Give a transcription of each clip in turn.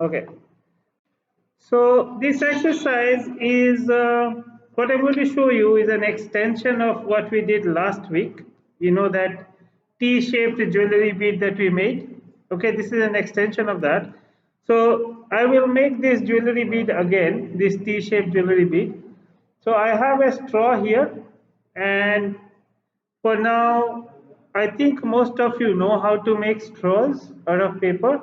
Okay, so this exercise is what I'm going to show you is an extension of what we did last week. You know that T-shaped jewelry bead that we made. Okay, this is an extension of that. So I will make this jewelry bead again, this T-shaped jewelry bead. So I have a straw here, and for now, I think most of you know how to make straws out of paper.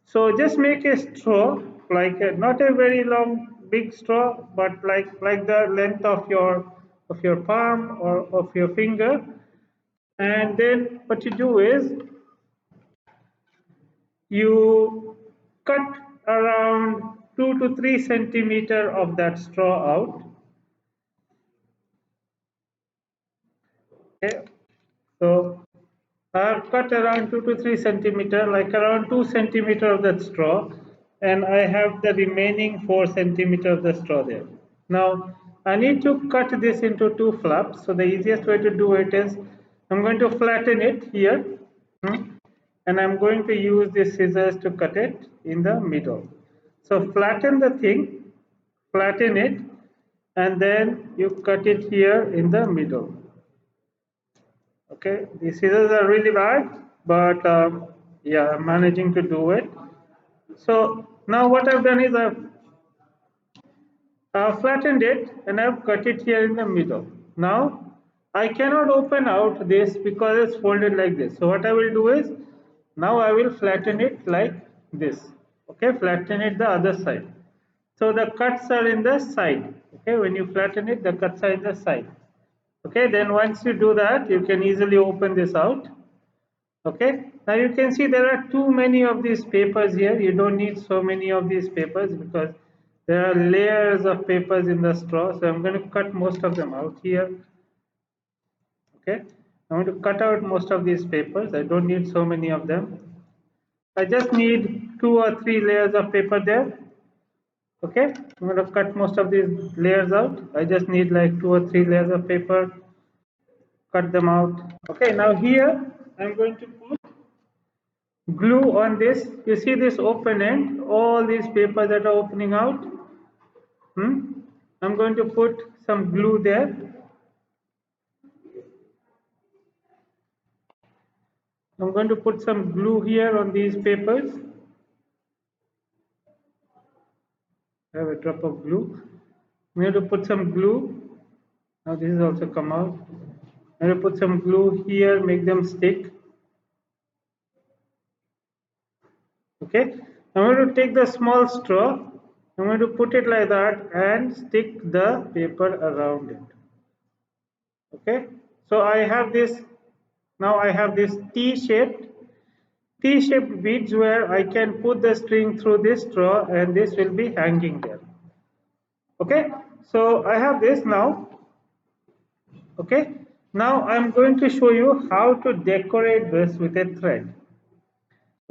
So just make a straw, like not a very long, big straw, but like the length of your palm or of your finger. And then what you do is you cut around 2 to 3 centimeter of that straw out. Okay, so I've cut around 2 to 3 centimeter, like around 2 centimeter of that straw, and I have the remaining 4 centimeter of the straw there. Now I need to cut this into two flaps. So the easiest way to do it is I'm going to flatten it here, and I'm going to use the scissors to cut it in the middle. So flatten the thing, flatten it, and then you cut it here in the middle. Okay, the scissors are really bad, but yeah, I'm managing to do it. So now what I've done is I've flattened it and I've cut it here in the middle. Now I cannot open out this because it's folded like this. So what I will do is now I will flatten it like this. Okay, flatten it the other side. So the cuts are in the side. Okay, when you flatten it, the cuts are in the side. Okay, then once you do that, you can easily open this out. Okay, now you can see there are too many of these papers here. You don't need so many of these papers because there are layers of papers in the straw. So I'm going to cut most of them out here. Okay, I'm going to cut out most of these papers. I don't need so many of them. I just need 2 or 3 layers of paper there. Okay, I'm going to cut most of these layers out. I just need like 2 or 3 layers of paper. Cut them out. Okay, now here I'm going to put glue on this. You see this open end, all these papers that are opening out. I'm going to put some glue there. I'm going to put some glue here on these papers. I have a drop of glue. I'm going to put some glue. Now this is also come out. I'm going to put some glue here, make them stick. Okay, I'm going to take the small straw. I'm going to put it like that and stick the paper around it. Okay, so I have this. Now I have this T-shaped beads where I can put the string through this straw and this will be hanging there. Okay, so I have this now. Okay, now I'm going to show you how to decorate this with a thread.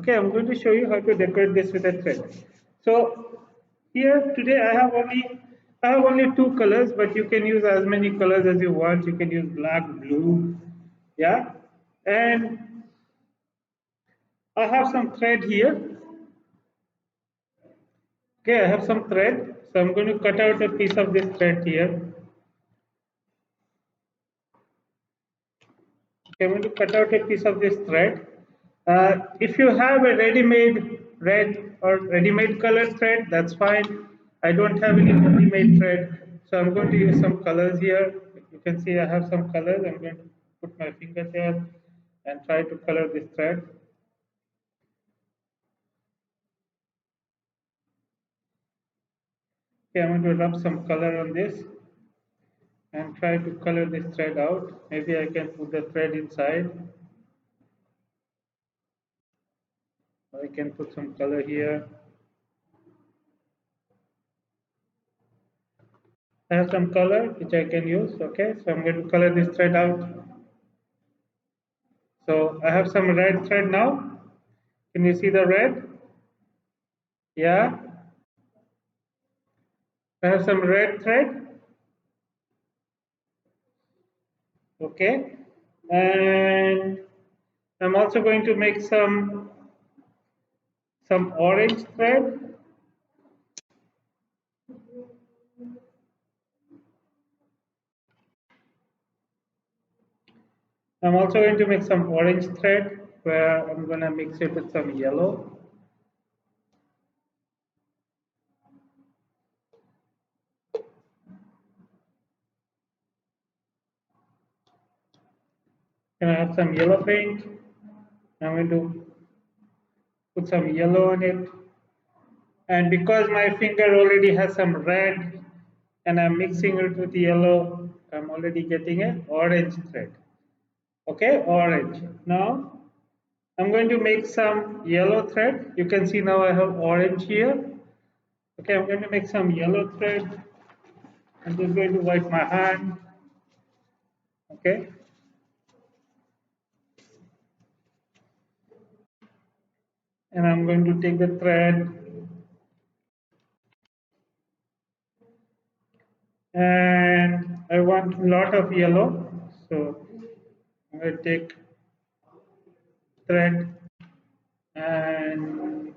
Okay, I'm going to show you how to decorate this with a thread. So here today I have only two colors, but you can use as many colors as you want. You can use black, blue, yeah, and I have some thread here. Okay, I have some thread, so I'm going to cut out a piece of this thread here. Okay, I'm going to cut out a piece of this thread. If you have a ready-made red or ready-made color thread, that's fine. I don't have any ready-made thread, so I'm going to use some colors here. You can see I have some colors. I'm going to put my finger there and try to color this thread. Okay, I'm going to rub some color on this and try to color this thread out. Maybe I can put the thread inside. I can put some color here. I have some color which I can use. Okay, so I'm going to color this thread out. So I have some red thread now. Can you see the red? Yeah, I have some red thread. Okay, and I'm also going to make some orange thread. I'm also going to make some orange thread where I'm going to mix it with some yellow. Can I have some yellow paint? I'm going to put some yellow on it. And because my finger already has some red and I'm mixing it with yellow, I'm already getting an orange thread. Okay, orange. Now I'm going to make some yellow thread. You can see now I have orange here. Okay, I'm going to make some yellow thread. I'm just going to wipe my hand. Okay, and I'm going to take the thread and I want a lot of yellow. So I'm going to take thread and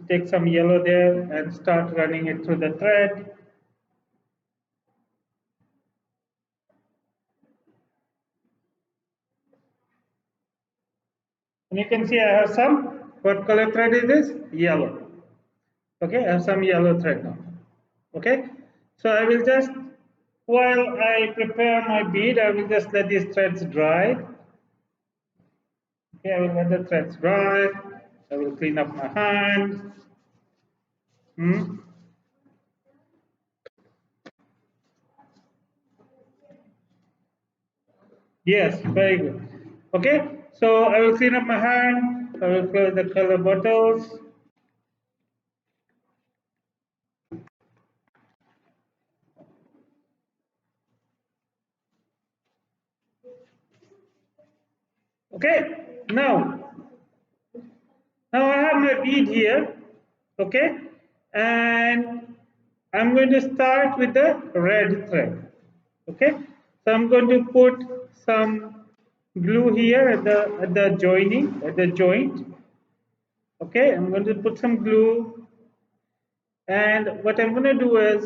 take some yellow there and start running it through the thread. And you can see I have some, what color thread is this? Yellow. Okay, I have some yellow thread now. Okay, so I will just, while I prepare my bead, I will just let these threads dry. Okay, I will let the threads dry. I will clean up my hands. Hmm. Yes, very good. Okay, so I will clean up my hand. I will close the color bottles. Okay, now I have my bead here. Okay, and I'm going to start with the red thread. Okay, so I'm going to put some glue here at the joining at the joint. Okay, I'm going to put some glue, and what I'm going to do is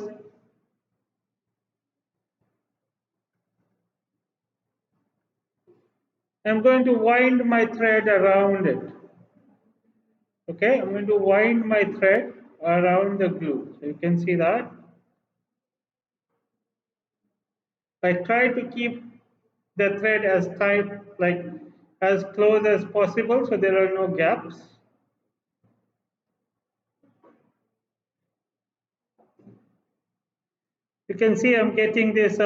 I'm going to wind my thread around it. Okay, I'm going to wind my thread around the glue. So you can see that. I try to keep the thread as tight, like as close as possible, so there are no gaps. You can see I'm getting this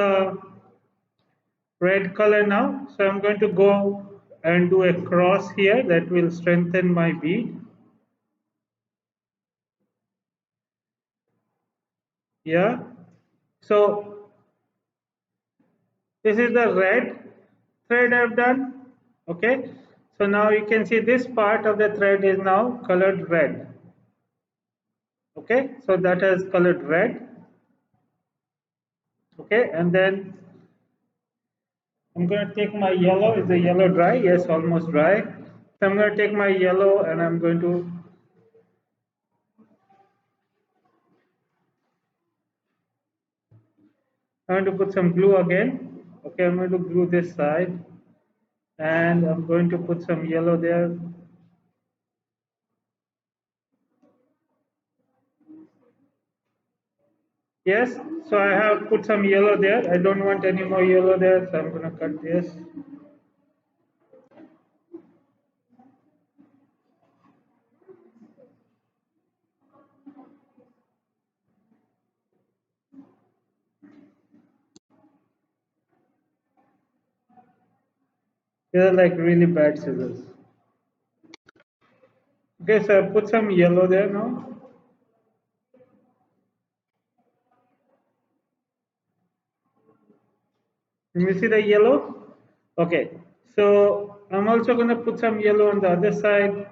red color now. So I'm going to go and do a cross here that will strengthen my bead. Yeah. So this is the red thread I've done. Okay. So now you can see this part of the thread is now colored red. Okay. So that has colored red. Okay. And then I'm going to take my yellow. Is the yellow dry? Yes, almost dry. So I'm going to take my yellow and I'm going to put some glue again. Okay, I'm going to glue this side and I'm going to put some yellow there. Yes, so I have put some yellow there. I don't want any more yellow there, so I'm going to cut this. These are like really bad scissors. Okay, so I put some yellow there now. Can you see the yellow? Okay, so I'm also going to put some yellow on the other side.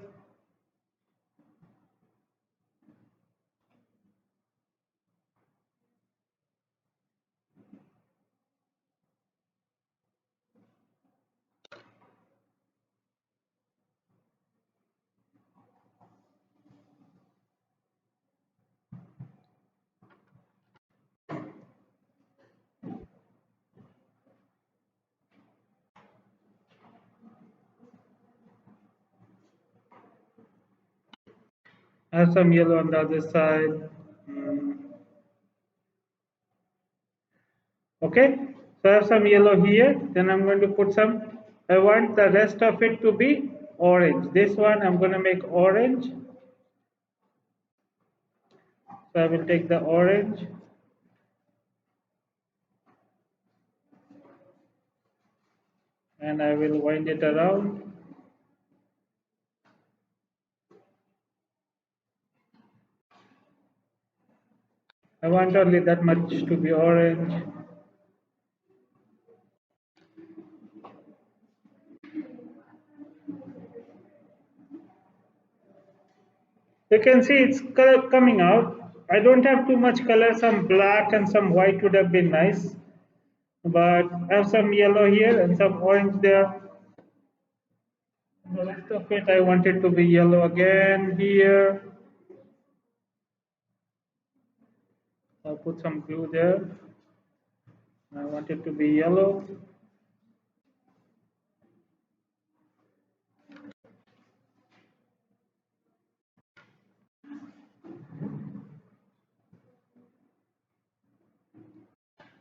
have some yellow on the other side. Mm, okay, so I have some yellow here. Then I'm going to put some. I want the rest of it to be orange. This one I'm going to make orange. So I will take the orange and I will wind it around. I want only that much to be orange. You can see it's color coming out. I don't have too much color. Some black and some white would have been nice. But I have some yellow here and some orange there. The rest of it I want it to be yellow again here. I'll put some glue there. I want it to be yellow.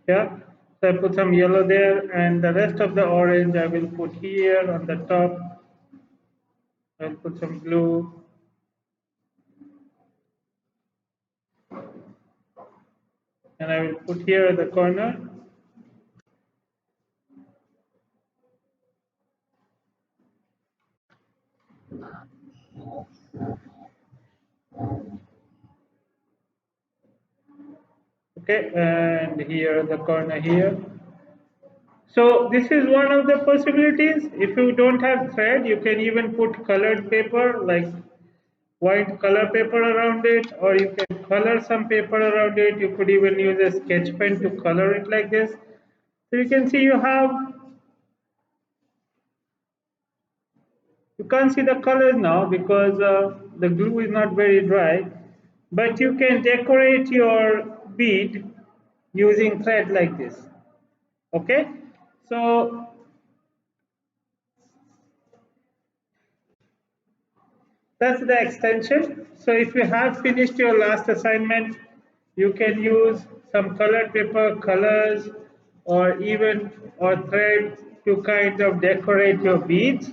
Yeah. So I put some yellow there and the rest of the orange I will put here on the top. I'll put some glue and I will put here at the corner. Okay, and here at the corner here. So this is one of the possibilities. If you don't have thread, you can even put colored paper like white color paper around it, or you can color some paper around it. You could even use a sketch pen to color it like this. So you can see you can't see the colors now because the glue is not very dry, but you can decorate your bead using thread like this. Okay, so that's the extension. So if you have finished your last assignment, you can use some colored paper, colors, or even or thread to kind of decorate your beads.